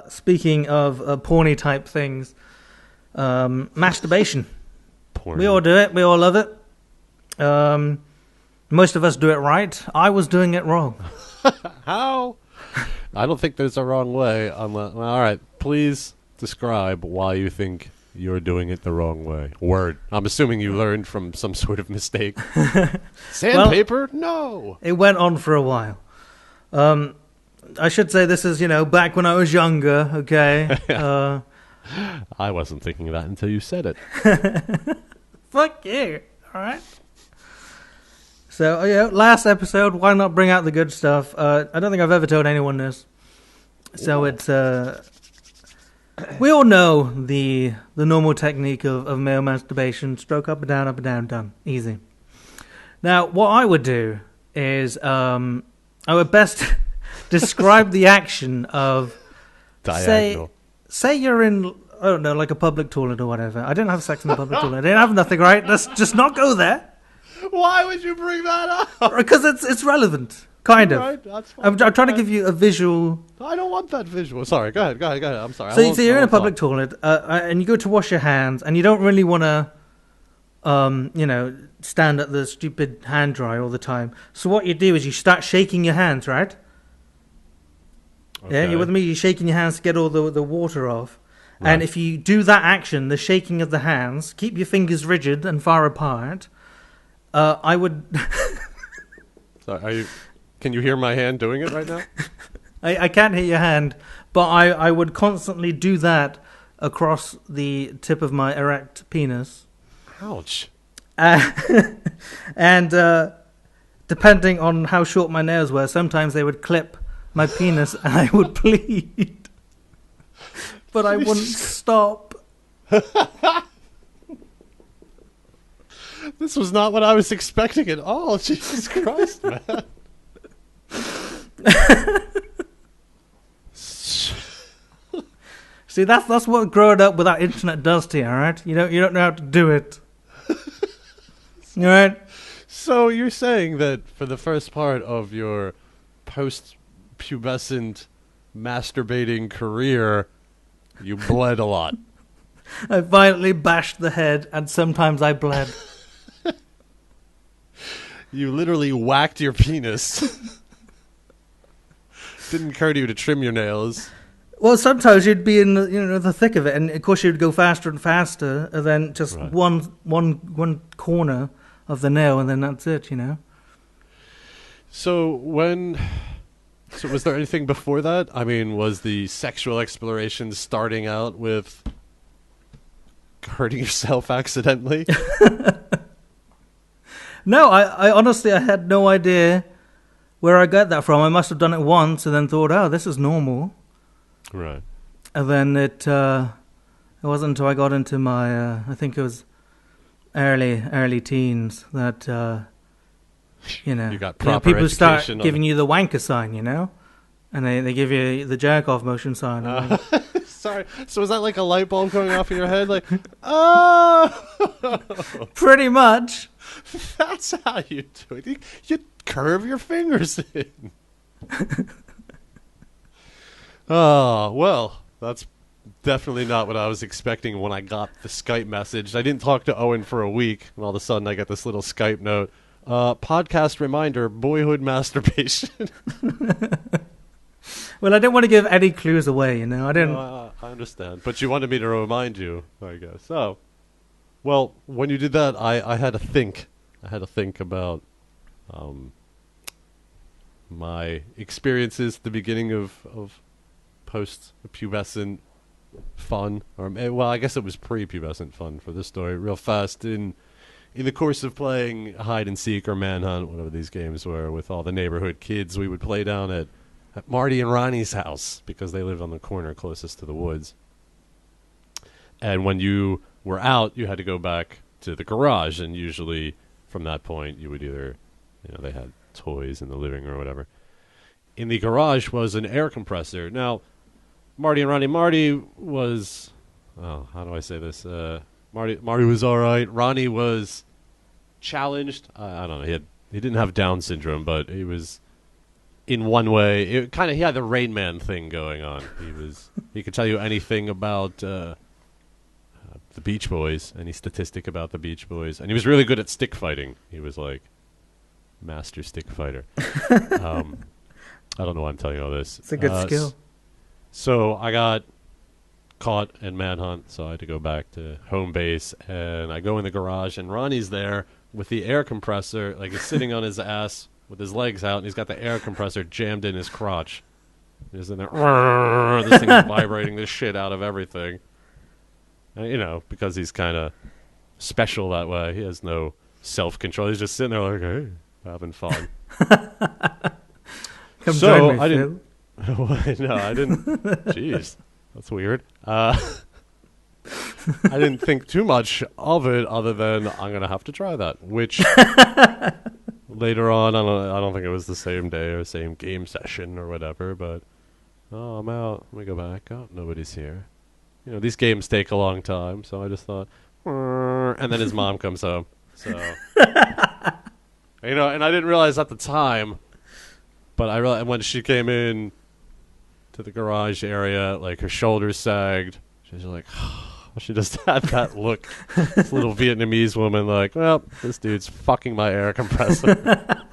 Speaking of porny type things, masturbation. Porn. We all do it. We all love it. Most of us do it right. I was doing it wrong. How? I don't think there's a wrong way. All right, please describe why you think you're doing it the wrong way. Word. I'm assuming you learned from some sort of mistake. Sandpaper? No. It went on for a while. I should say this is, back when I was younger, okay? I wasn't thinking of that until you said it. Fuck you, all right? So, last episode, why not bring out the good stuff? I don't think I've ever told anyone this. So it's, we all know the normal technique of male masturbation. Stroke up and down, done. Easy. Now, what I would do is, I would best describe the action of, diagonal. Say you're in, I don't know, like a public toilet or whatever. I didn't have sex in a public toilet. I didn't have nothing, right? Let's just not go there. Why would you bring that up? Because it's relevant, kind of. Right, that's fine. I'm trying to give you a visual. I don't want that visual. Sorry, go ahead. I'm sorry. So you're in a public toilet, and you go to wash your hands, and you don't really want to, stand at the stupid hand dryer all the time. So what you do is you start shaking your hands, right? Okay. Yeah, you with me? You're shaking your hands to get all the water off. Right. And if you do that action, the shaking of the hands, keep your fingers rigid and far apart. I would. Sorry, can you hear my hand doing it right now? I can't hear your hand, but I would constantly do that across the tip of my erect penis. Ouch. And depending on how short my nails were, sometimes they would clip my penis and I would bleed. But I wouldn't stop. This was not what I was expecting at all. Jesus Christ, man. See, that's what growing up without internet does to you, all right? You don't know how to do it. All right? So you're saying that for the first part of your post-pubescent masturbating career, you bled a lot. I violently bashed the head, and sometimes I bled. You literally whacked your penis. Didn't occur to you to trim your nails. Well, sometimes you'd be in the thick of it, and of course you'd go faster and faster, and then just Right. one corner of the nail, and then that's it, So was there anything before that? I mean, was the sexual exploration starting out with hurting yourself accidentally? No, I honestly, I had no idea where I got that from. I must have done it once, and then thought, oh, this is normal. Right. And then it wasn't until I got into my, I think it was early teens that, You got proper people start education on giving you the wanker sign, and they give you the jerk off motion sign. Sorry. So was that like a light bulb going off in your head? Like, oh! Pretty much. That's how you do it. You curve your fingers in. Oh, well, that's definitely not what I was expecting when I got the Skype message. I didn't talk to Owen for a week, and all of a sudden I get this little Skype note. Podcast reminder, boyhood masturbation. Well, I didn't want to give any clues away, I didn't. I understand. But you wanted me to remind you, I guess. So, well, when you did that, I had to think. I had to think about my experiences at the beginning of post-pubescent fun. Well, I guess it was pre-pubescent fun for this story. Real fast, in the course of playing hide and seek or manhunt, whatever these games were, with all the neighborhood kids, we would play down at Marty and Ronnie's house because they lived on the corner closest to the woods. And when you were out, you had to go back to the garage, and usually from that point you would either, they had toys in the living room or whatever. In the garage was an air compressor. Now, Marty was, how do I say this? Marty was all right. Ronnie was challenged. I don't know. He didn't have Down syndrome, but he was in one way. It kind of he had the Rain Man thing going on. He could tell you anything about the Beach Boys, any statistic about the Beach Boys, and he was really good at stick fighting. He was like master stick fighter. I don't know why I'm telling you all this. It's a good skill. So I got caught in manhunt, so I had to go back to home base, and I go in the garage, and Ronnie's there with the air compressor, like he's sitting on his ass with his legs out, and he's got the air compressor jammed in his crotch. He's in there, this thing is vibrating the shit out of everything. And, you know, because he's kind of special that way. He has no self-control. He's just sitting there like, hey, having fun. Come join me, I Phil. didn't. No, I didn't. Jeez, that's weird. I didn't think too much of it, other than I'm gonna have to try that. Which later on, I don't think it was the same day or same game session or whatever. But I'm out. Let me go back. Oh, nobody's here. You know, these games take a long time, so I just thought, and then his mom comes home. So, you know, and I didn't realize at the time, but I realized when she came in to the garage area, like her shoulders sagged. She's like, she just had that look. This little Vietnamese woman, like, well, this dude's fucking my air compressor.